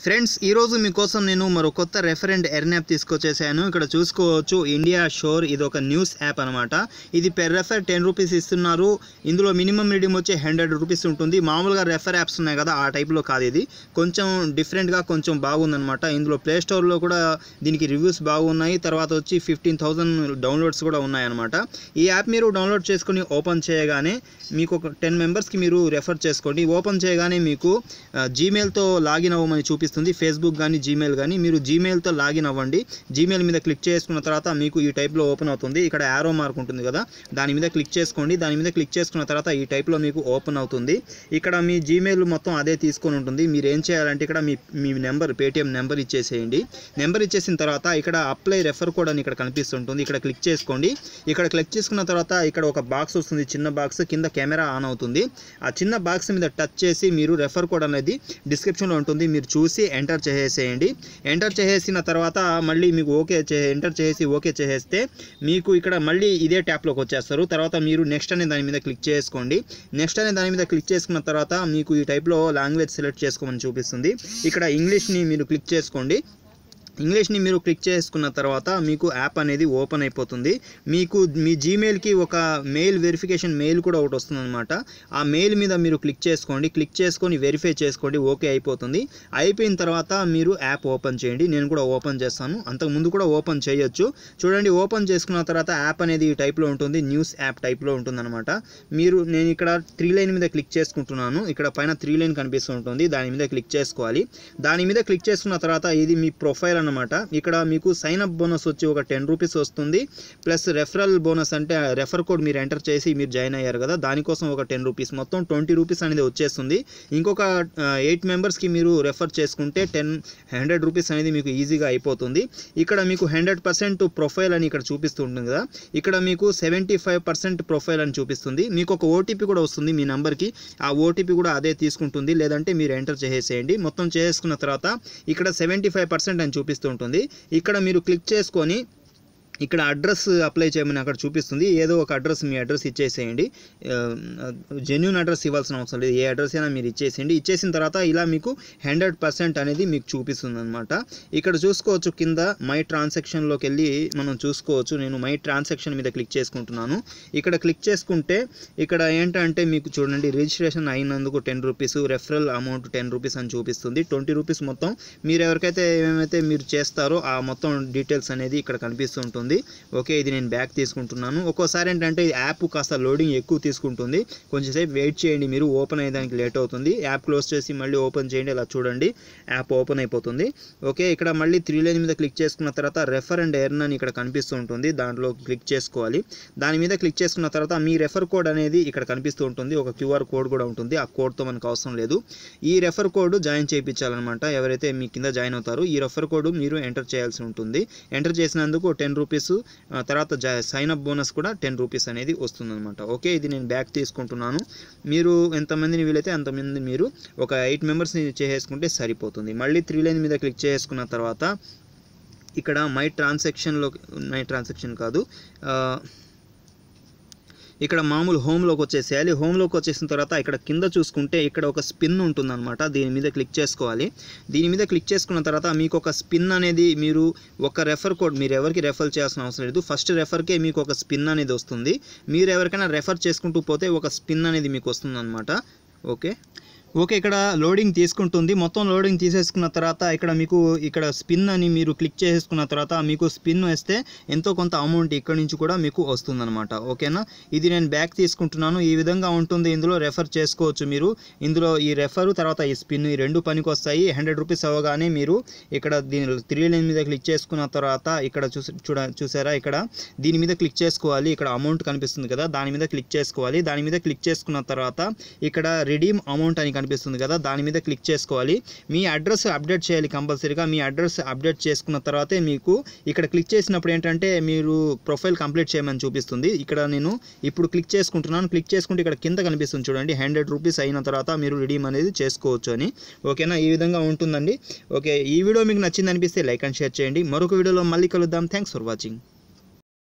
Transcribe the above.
Friends ఈ రోజు మీకోసం నేను మరో కొత్త రెఫరెంట్ ఎర్న్ యాప్ తీసుకొచ్చేసాను. ఇక్కడ చూసుకోవచ్చు ఇండియా షోర్. ఇది ఒక న్యూస్ యాప్ అనమాట. ఇది పెర్ రెఫర్ 10 రూపీస్ ఇస్తున్నారు. ఇందులో మినిమం రీడింగ్ వచ్చి 100 రూపీస్ ఉంటుంది. మామూలుగా రెఫర్ యాప్స్ ఉన్నాయి కదా, ఆ టైప్లో కాదు. ఇది కొంచెం డిఫరెంట్గా కొంచెం బాగుందనమాట. ఇందులో ప్లే స్టోర్లో కూడా దీనికి రివ్యూస్ బాగున్నాయి. తర్వాత వచ్చి 15,000 డౌన్లోడ్స్ కూడా ఉన్నాయన్నమాట. ఈ యాప్ మీరు డౌన్లోడ్ చేసుకుని ఓపెన్ చేయగానే మీకు ఒక 10 మెంబర్స్కి మీరు రెఫర్ చేసుకోండి. ఓపెన్ చేయగానే మీకు జీమెయిల్తో లాగిన్ అవ్వమని చూపిస్తుంది. ఫేస్బుక్ కానీ జీమెయిల్ కానీ మీరు జీమెయిల్తో లాగిన్ అవ్వండి. జీమెయిల్ మీద క్లిక్ చేసుకున్న తర్వాత మీకు ఈ టైప్లో ఓపెన్ అవుతుంది. ఇక్కడ యారో మార్క్ ఉంటుంది కదా, దాని మీద క్లిక్ చేసుకోండి. దాని మీద క్లిక్ చేసుకున్న తర్వాత ఈ టైప్లో మీకు ఓపెన్ అవుతుంది. ఇక్కడ మీ జీమెయిల్ మొత్తం అదే తీసుకొని ఉంటుంది. మీరు ఏం చేయాలంటే ఇక్కడ మీ నెంబర్, పేటిఎం నెంబర్ ఇచ్చేసేయండి. నెంబర్ ఇచ్చేసిన తర్వాత ఇక్కడ అప్లై రెఫర్ కోడ్ అని ఇక్కడ కనిపిస్తుంటుంది. ఇక్కడ క్లిక్ చేసుకోండి. ఇక్కడ క్లిక్ చేసుకున్న తర్వాత ఇక్కడ ఒక బాక్స్ వస్తుంది, చిన్న బాక్స్. కింద కెమెరా ఆన్ అవుతుంది. ఆ చిన్న బాక్స్ మీద టచ్ చేసి మీరు రెఫర్ కోడ్ అనేది డిస్క్రిప్షన్లో ఉంటుంది, మీరు చూసి ఎంటర్ చేసేయండి. ఎంటర్ చేసేసిన తర్వాత మళ్ళీ మీకు ఎంటర్ చేసి ఓకే చేసేస్తే మీకు ఇక్కడ మళ్ళీ ఇదే ట్యాప్లోకి వచ్చేస్తారు. తర్వాత మీరు నెక్స్ట్ అనే దాని మీద క్లిక్ చేసుకోండి. నెక్స్ట్ అనే దాని మీద క్లిక్ చేసుకున్న తర్వాత మీకు ఈ టైప్లో లాంగ్వేజ్ సెలెక్ట్ చేసుకోమని చూపిస్తుంది. ఇక్కడ ఇంగ్లీష్ని మీరు క్లిక్ చేసుకోండి. ఇంగ్లీష్ని మీరు క్లిక్ చేసుకున్న తర్వాత మీకు యాప్ అనేది ఓపెన్ అయిపోతుంది. మీకు మీ జీమెయిల్కి ఒక మెయిల్ వెరిఫికేషన్ మెయిల్ కూడా ఒకటి వస్తుంది అనమాట. ఆ మెయిల్ మీద మీరు క్లిక్ చేసుకోండి. క్లిక్ చేసుకొని వెరిఫై చేసుకోండి. ఓకే అయిపోతుంది. అయిపోయిన తర్వాత మీరు యాప్ ఓపెన్ చేయండి. నేను కూడా ఓపెన్ చేస్తాను. అంతకుముందు కూడా ఓపెన్ చేయొచ్చు. చూడండి, ఓపెన్ చేసుకున్న తర్వాత యాప్ అనేది ఈ టైప్లో ఉంటుంది. న్యూస్ యాప్ టైప్లో ఉంటుంది అనమాట. నేను ఇక్కడ 3 లైన్ మీద క్లిక్ చేసుకుంటున్నాను. ఇక్కడ పైన 3 లైన్ కనిపిస్తూ ఉంటుంది. దాని మీద క్లిక్ చేసుకోవాలి. దాని మీద క్లిక్ చేసుకున్న తర్వాత ఇది మీ ప్రొఫైల్ అన్నమాట. ఇక్కడ మీకు సైన్ అప్ బోనస్ వచ్చి ఒక 10 రూపీస్ వస్తుంది. ప్లస్ రెఫరల్ బోనస్ అంటే రెఫర్ కోడ్ మీరు ఎంటర్ చేసి మీరు జాయిన్ అయ్యారు కదా, దానికోసం ఒక 10 రూపీస్, మొత్తం 20 రూపీస్ అనేది వచ్చేస్తుంది. ఇంకొక 8 మెంబర్స్కి మీరు రెఫర్ చేసుకుంటే 100 రూపీస్ అనేది మీకు ఈజీగా అయిపోతుంది. ఇక్కడ మీకు 100% ప్రొఫైల్ అని ఇక్కడ చూపిస్తుంటుంది కదా, ఇక్కడ మీకు 75% ప్రొఫైల్ అని చూపిస్తుంది. మీకు ఒక ఓటీపీ కూడా వస్తుంది మీ నెంబర్కి. ఆ ఓటీపీ కూడా అదే తీసుకుంటుంది. లేదంటే మీరు ఎంటర్ చేసేయండి. మొత్తం చేసుకున్న తర్వాత ఇక్కడ 75% అని చూపిస్తుంది. ఇక్కడ మీరు క్లిక్ చేసుకొని ఇక్కడ అడ్రస్ అప్లై చేయమని అక్కడ చూపిస్తుంది. ఏదో ఒక అడ్రస్, మీ అడ్రస్ ఇచ్చేసేయండి. జెన్యూన్ అడ్రస్ ఇవ్వాల్సిన అవసరం లేదు. ఏ అడ్రస్ అయినా మీరు ఇచ్చేసేయండి. ఇచ్చేసిన తర్వాత ఇలా మీకు 100% అనేది మీకు చూపిస్తుంది అనమాట. ఇక్కడ చూసుకోవచ్చు కింద మై ట్రాన్సాక్షన్లోకి వెళ్ళి మనం చూసుకోవచ్చు. నేను మై ట్రాన్సాక్షన్ మీద క్లిక్ చేసుకుంటున్నాను. ఇక్కడ క్లిక్ చేసుకుంటే ఇక్కడ ఏంటంటే మీకు చూడండి, రిజిస్ట్రేషన్ అయినందుకు 10 రూపీస్, రెఫరల్ అమౌంట్ 10 రూపీస్ అని చూపిస్తుంది. 20 రూపీస్ మొత్తం మీరు ఎవరికైతే ఏమైతే మీరు చేస్తారో ఆ మొత్తం డీటెయిల్స్ అనేది ఇక్కడ కనిపిస్తూ ఉంటుంది. ఓకే, ఇది నేను బ్యాక్ తీసుకుంటున్నాను. ఒక్కోసారి ఏంటంటే యాప్ కాస్త లోడింగ్ ఎక్కువ తీసుకుంటుంది. కొంచెంసేపు వెయిట్ చేయండి. మీరు ఓపెన్ అయ్యేదానికి లేట్ అవుతుంది. యాప్ క్లోజ్ చేసి మళ్ళీ ఓపెన్ చేయండి. ఇలా చూడండి, యాప్ ఓపెన్ అయిపోతుంది. ఓకే, ఇక్కడ మళ్ళీ 3 లైన్ మీద క్లిక్ చేసుకున్న తర్వాత రెఫర్ అండ్ ఎర్న్ అని ఇక్కడ కనిపిస్తూ ఉంటుంది. దాంట్లో క్లిక్ చేసుకోవాలి. దాని మీద క్లిక్ చేసుకున్న తర్వాత మీ రెఫర్ కోడ్ అనేది ఇక్కడ కనిపిస్తూ ఉంటుంది. ఒక QR కోడ్ కూడా ఉంటుంది. ఆ కోడ్తో మనకు అవసరం లేదు. ఈ రెఫర్ కోడ్ జాయిన్ చేయించాలన్నమాట. ఎవరైతే మీ కింద జాయిన్ అవుతారో ఈ రెఫర్ కోడ్ మీరు ఎంటర్ చేయాల్సి ఉంటుంది. ఎంటర్ చేసినందుకు 10 రూపీస్, తర్వాత సైన్ అప్ బోనస్ కూడా 10 రూపీస్ అనేది వస్తుందన్నమాట. ఓకే, ఇది నేను బ్యాక్ తీసుకుంటున్నాను. మీరు ఎంతమందిని వీలైతే అంతమంది మీరు ఒక 8 మెంబర్స్ని చేసేసుకుంటే సరిపోతుంది. మళ్ళీ 3 లైన్ మీద క్లిక్ చేసుకున్న తర్వాత ఇక్కడ మై ట్రాన్సాక్షన్ కాదు, ఇక్కడ మామూలు హోమ్లోకి వచ్చేసేయాలి. హోమ్లోకి వచ్చేసిన తర్వాత ఇక్కడ కింద చూసుకుంటే ఇక్కడ ఒక స్పిన్ ఉంటుందన్నమాట. దీని మీద క్లిక్ చేసుకోవాలి. దీని మీద క్లిక్ చేసుకున్న తర్వాత మీకు ఒక స్పిన్ అనేది, మీరు ఒక రెఫర్ కోడ్, మీరు ఎవరికి రెఫర్ చేయాల్సిన అవసరం లేదు. ఫస్ట్ రెఫర్కే మీకు ఒక స్పిన్ అనేది వస్తుంది. మీరు ఎవరికైనా రెఫర్ చేసుకుంటూ పోతే ఒక స్పిన్ అనేది మీకు వస్తుందన్నమాట. ఓకే, ఇక్కడ లోడింగ్ తీసుకుంటుంది. మొత్తం లోడింగ్ తీసేసుకున్న తర్వాత ఇక్కడ స్పిన్ అని మీరు క్లిక్ చేసుకున్న తర్వాత మీకు స్పిన్ వేస్తే ఎంతో కొంత అమౌంట్ ఇక్కడ నుంచి కూడా మీకు వస్తుందన్నమాట. ఓకేనా, ఇది నేను బ్యాక్ తీసుకుంటున్నాను. ఈ విధంగా ఉంటుంది. ఇందులో రెఫర్ చేసుకోవచ్చు మీరు. ఇందులో ఈ రెఫర్ తర్వాత ఈ స్పిన్, ఈ రెండు పనికి వస్తాయి. 100 రూపీస్ అవ్వగానే మీరు ఇక్కడ దీని 3 లైన్ మీద క్లిక్ చేసుకున్న తర్వాత ఇక్కడ చూసారా, ఇక్కడ దీని మీద క్లిక్ చేసుకోవాలి. ఇక్కడ అమౌంట్ కనిపిస్తుంది కదా, దాని మీద క్లిక్ చేసుకోవాలి. దాని మీద క్లిక్ చేసుకున్న తర్వాత ఇక్కడ రిడీమ్ అమౌంట్ అని కనిపిస్తుంది కదా, దాని మీద క్లిక్ చేసుకోవాలి. మీ అడ్రస్ అప్డేట్ చేయాలి కంపల్సరీగా. మీ అడ్రస్ అప్డేట్ చేసుకున్న తర్వాతే మీకు ఇక్కడ క్లిక్ చేసినప్పుడు ఏంటంటే మీరు ప్రొఫైల్ కంప్లీట్ చేయమని చూపిస్తుంది. ఇక్కడ నేను ఇప్పుడు క్లిక్ చేసుకుంటున్నాను. క్లిక్ చేసుకుంటే ఇక్కడ కింద కనిపిస్తుంది చూడండి, 100 రూపీస్ అయిన తర్వాత మీరు రిడీమ్ అనేది చేసుకోవచ్చు అని. ఓకేనా, ఈ విధంగా ఉంటుందండి. ఓకే, ఈ వీడియో మీకు నచ్చింది అనిపిస్తే లైక్ అండ్ షేర్ చేయండి. మరొక వీడియోలో మళ్ళీ కలుద్దాం. Thanks for watching.